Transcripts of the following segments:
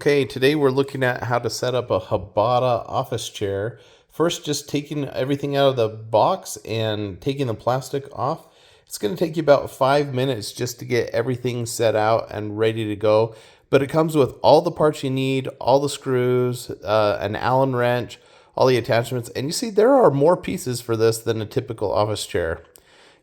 Okay, today we're looking at how to set up a Hbada office chair. First, just taking everything out of the box and taking the plastic off. It's going to take you about 5 minutes just to get everything set out and ready to go. But it comes with all the parts you need, all the screws, an Allen wrench, all the attachments. And you see, there are more pieces for this than a typical office chair.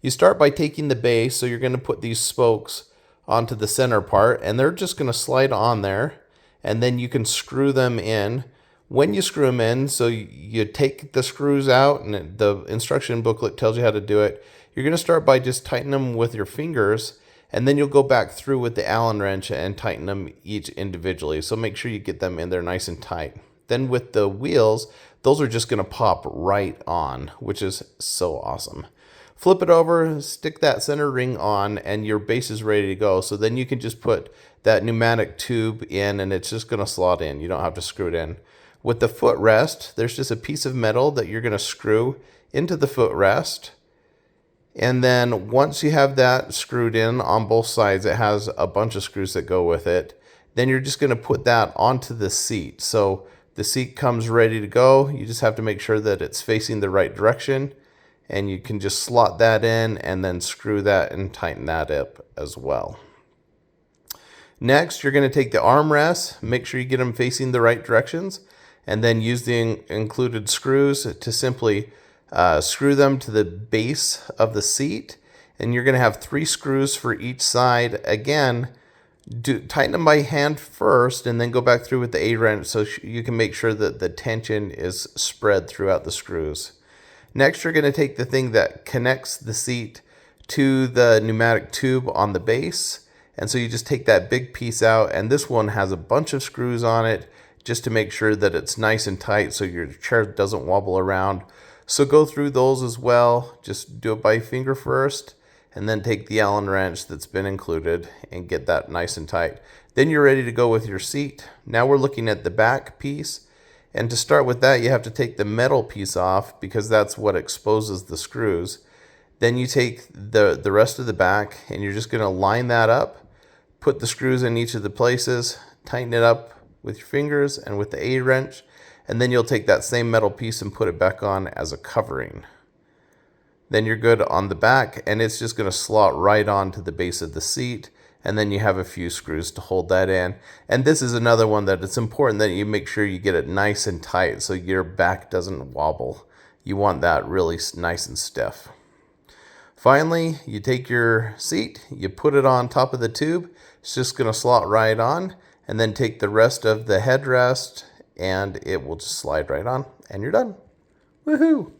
You start by taking the base, so you're going to put these spokes onto the center part, and they're just going to slide on there. And then you can screw them in. When you screw them in, so you take the screws out, and the instruction booklet tells you how to do it. You're going to start by just tightening them with your fingers, and then you'll go back through with the Allen wrench and tighten them each individually. So make sure you get them in there nice and tight. Then with the wheels, those are just going to pop right on, which is so awesome. Flip it over, stick that center ring on, and your base is ready to go. So then you can just put that pneumatic tube in, and it's just going to slot in. You don't have to screw it in. With the footrest, there's just a piece of metal that you're going to screw into the footrest. And then once you have that screwed in on both sides, it has a bunch of screws that go with it. Then you're just going to put that onto the seat. So the seat comes ready to go. You just have to make sure that it's facing the right direction. And you can just slot that in and then screw that and tighten that up as well. Next, you're going to take the armrests, make sure you get them facing the right directions, and then use the included screws to simply screw them to the base of the seat. And you're going to have 3 screws for each side. Again, tighten them by hand first and then go back through with the A-wrench so you can make sure that the tension is spread throughout the screws. Next, you're going to take the thing that connects the seat to the pneumatic tube on the base. And so you just take that big piece out, and this one has a bunch of screws on it just to make sure that it's nice and tight so your chair doesn't wobble around. So go through those as well. Just do it by finger first, and then take the Allen wrench that's been included and get that nice and tight. Then you're ready to go with your seat. Now we're looking at the back piece. And to start with that, you have to take the metal piece off because that's what exposes the screws. Then you take the rest of the back, and you're just going to line that up, put the screws in each of the places, tighten it up with your fingers and with the A-wrench, and then you'll take that same metal piece and put it back on as a covering. Then you're good on the back, and it's just going to slot right onto the base of the seat. And then you have a few screws to hold that in. And this is another one that it's important that you make sure you get it nice and tight so your back doesn't wobble. You want that really nice and stiff. Finally, you take your seat, you put it on top of the tube. It's just going to slot right on. And then take the rest of the headrest, and it will just slide right on. And you're done. Woohoo!